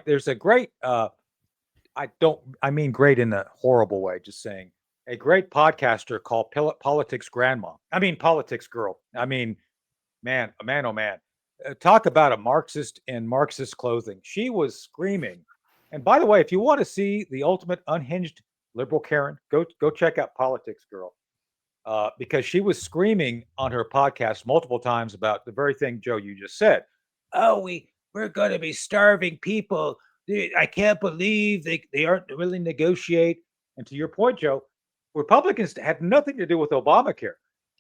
there's a great, I mean great in a horrible way, just saying, a great podcaster called Politics Grandma. I mean, Politics Girl. I mean, man, oh man. Talk about a Marxist in Marxist clothing. She was screaming. And by the way, if you want to see the ultimate unhinged liberal Karen, go check out Politics Girl. Because she was screaming on her podcast multiple times about the very thing, Joe, you just said. Oh, we're going to be starving people. I can't believe they aren't willing to negotiate. And to your point, Joe, Republicans had nothing to do with Obamacare.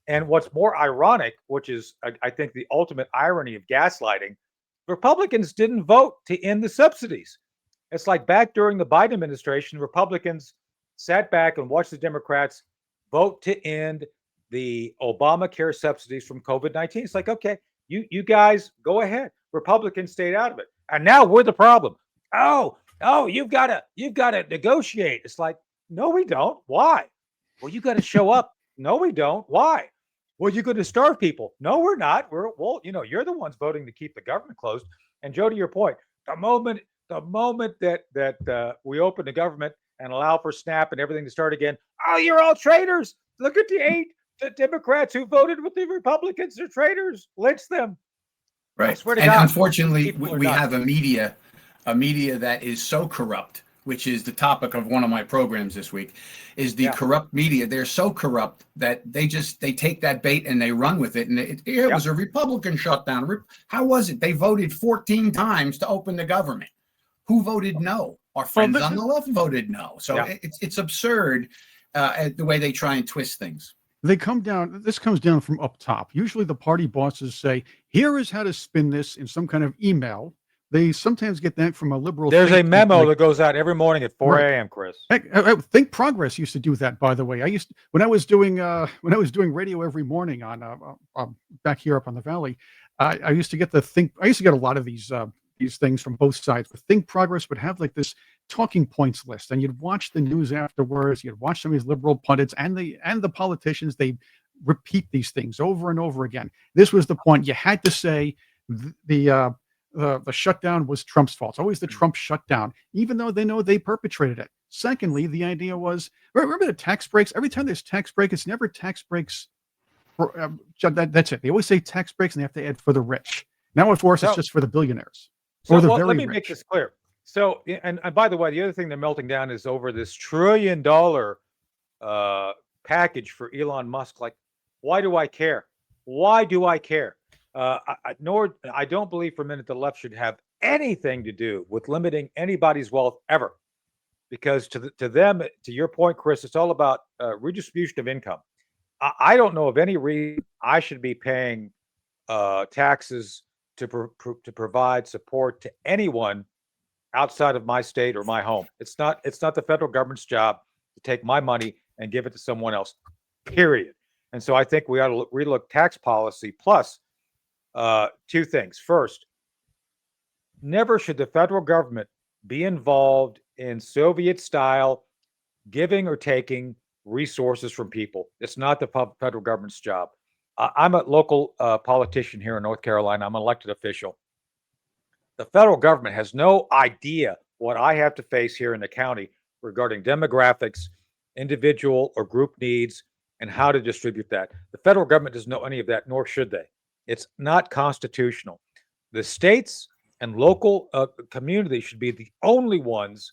And what's more ironic, which is, I think, the ultimate irony of gaslighting, Republicans didn't vote to end the subsidies. It's like back during the Biden administration, Republicans sat back and watched the Democrats vote to end the Obamacare subsidies from COVID-19. It's like, okay, you guys go ahead. Republicans stayed out of it. And now we're the problem. Oh, you've got to negotiate. It's like, no, we don't. Why? Well, you got to show up. No, we don't. Why? Well, you're going to starve people. No, we're not. You're the ones voting to keep the government closed. And Joe, to your point, the moment that we open the government and allow for SNAP and everything to start again, oh, you're all traitors. Look at the Democrats who voted with the Republicans. They're traitors. Lynch them. Right. I swear to and God, unfortunately, we have a media that is so corrupt, which is the topic of one of my programs this week, is the corrupt media. They're so corrupt that they take that bait and they run with it. And it was a Republican shutdown. How was it? They voted 14 times to open the government. Who voted no? Our friends on the left voted no. So it's absurd the way they try and twist things. This comes down from up top. Usually the party bosses say, here is how to spin this in some kind of email. They sometimes get that from a liberal. There's a memo that goes out every morning at 4 a.m., Chris. Heck, Think Progress used to do that, by the way. When I was doing radio every morning on back here up on the Valley, I used to get a lot of these things from both sides. But Think Progress would have like this talking points list, and you'd watch the news afterwards. You'd watch some of these liberal pundits and the politicians. They repeat these things over and over again. This was the point. You had to say the shutdown was Trump's fault. It's always the Trump shutdown, even though they know they perpetrated it. Secondly, the idea was, remember the tax breaks? Every time there's tax break, it's never tax breaks. That's it. They always say tax breaks, and they have to add for the rich. Now, of course, it's just for the billionaires. Let me make this clear. So, and by the way, the other thing they're melting down is over this $1 trillion package for Elon Musk. Like, why do I care? Why do I care? I don't believe for a minute the left should have anything to do with limiting anybody's wealth ever, because to them, to your point, Chris, it's all about redistribution of income. I don't know of any reason I should be paying taxes to provide support to anyone outside of my state or my home. It's not the federal government's job to take my money and give it to someone else, period. And so I think we ought to relook tax policy. Plus, two things. First, never should the federal government be involved in Soviet-style giving or taking resources from people. It's not the federal government's job. I'm a local politician here in North Carolina. I'm an elected official. The federal government has no idea what I have to face here in the county regarding demographics, individual or group needs, and how to distribute that. The federal government doesn't know any of that, nor should they. It's not constitutional. The states and local communities should be the only ones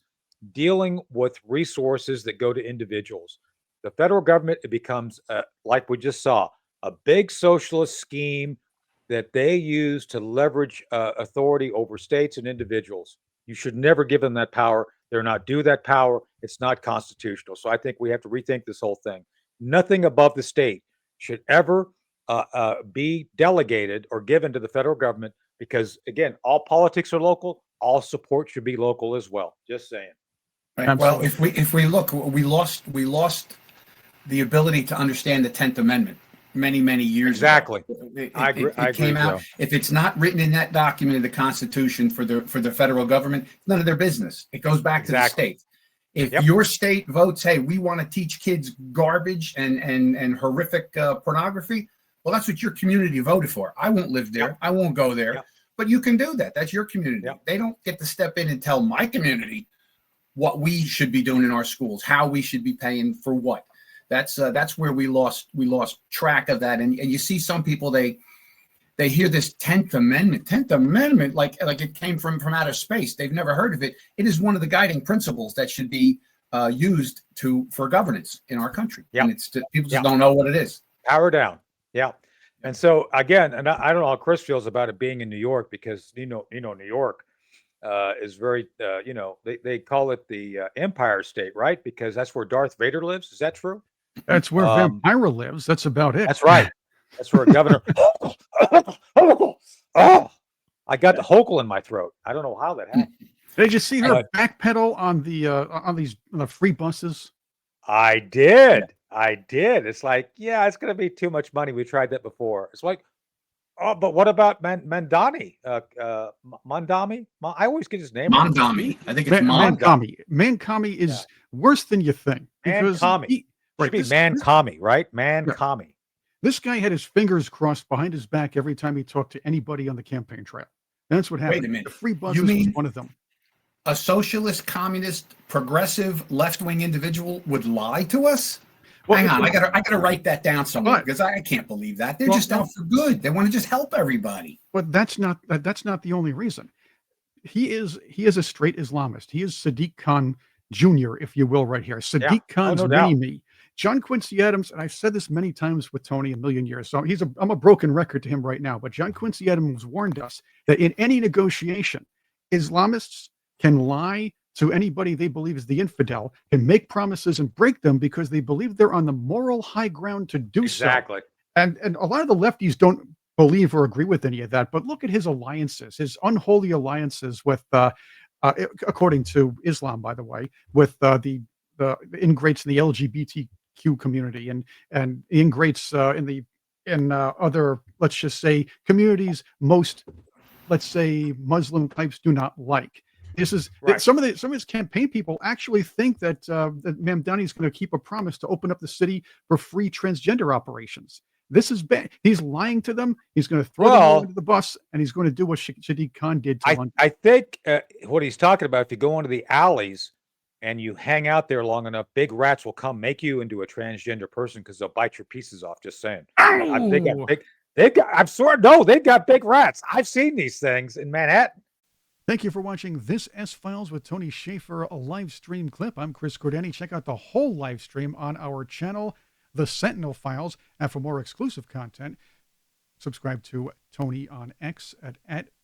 dealing with resources that go to individuals. The federal government, it becomes, like we just saw, a big socialist scheme that they use to leverage authority over states and individuals. You should never give them that power. They're not due that power. It's not constitutional. So I think we have to rethink this whole thing. Nothing above the state should ever be delegated or given to the federal government, because, again, all politics are local. All support should be local as well. Just saying. Right. Well, if we look, we lost the ability to understand the 10th Amendment many years ago. I agree. It came out. If it's not written in that document of the Constitution for the federal government, none of their business. It goes back to the state. If your state votes, hey, we want to teach kids garbage and horrific pornography, well, that's what your community voted for. I won't live there. I won't go there. but you can do that. That's your community. Yep. They don't get to step in and tell my community what we should be doing in our schools, how we should be paying for what. That's where we lost track of that. And you see some people, they hear this 10th Amendment, like it came from outer space. They've never heard of it. It is one of the guiding principles that should be used for governance in our country. Yeah. And people just don't know what it is. Power down. Yeah. And so again, and I don't know how Chris feels about it being in New York, because New York is very they call it the Empire State, right? Because that's where Darth Vader lives. Is that true? That's where Vampira lives. That's about it. That's right. That's where Governor. Oh, I got the hokel in my throat. I don't know how that happened. Did you see her backpedal on the free buses? I did. It's like, yeah, it's going to be too much money. We tried that before. It's like, oh, but what about Mandani? Mandami? I always get his name. Mondami. I think it's Mankami. Mankami is worse than you think. Because Mankami. Should be Mankami, right? Mankami. Yeah. This guy had his fingers crossed behind his back every time he talked to anybody on the campaign trail. And that's what happened. Wait a minute. The free buses was one of them. A socialist, communist, progressive, left-wing individual would lie to us? Well, hang on, I gotta write that down somewhere, because I can't believe that. They're just out for good. They want to just help everybody. But that's not the only reason. He is a straight Islamist. He is Sadiq Khan Jr., if you will, right here. Sadiq Khan's mini-me. John Quincy Adams, and I've said this many times with Tony a million years, so I'm a broken record to him right now, but John Quincy Adams warned us that in any negotiation, Islamists can lie to anybody they believe is the infidel, can make promises and break them because they believe they're on the moral high ground to do so. Exactly. And a lot of the lefties don't believe or agree with any of that, but look at his alliances, his unholy alliances with, according to Islam, by the way, with the ingrates in the LGBTQ community and ingrates in other, let's just say, communities most, let's say, Muslim types do not like. This is right. Some of his campaign people actually think that that Mamdani is going to keep a promise to open up the city for free transgender operations. This is bad. He's lying to them. He's going to throw them all into the bus, and he's going to do what Sadiq Khan did to London. I think what he's talking about, if you go into the alleys and you hang out there long enough, big rats will come make you into a transgender person because they'll bite your pieces off. Just saying. They've got big rats. I've seen these things in Manhattan. Thank you for watching this S-Files with Tony Shaffer, a live stream clip. I'm Chris Cordani. Check out the whole live stream on our channel, The Sentinel Files. And for more exclusive content, subscribe to Tony on X at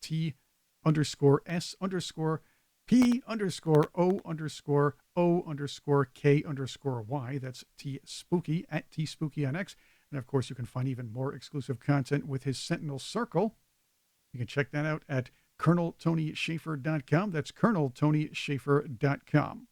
T_S_P_O_O_K_Y. That's T-Spooky at T-Spooky on X. And of course, you can find even more exclusive content with his Sentinel Circle. You can check that out at ColonelTonyShaffer.com. That's ColonelTonyShaffer.com.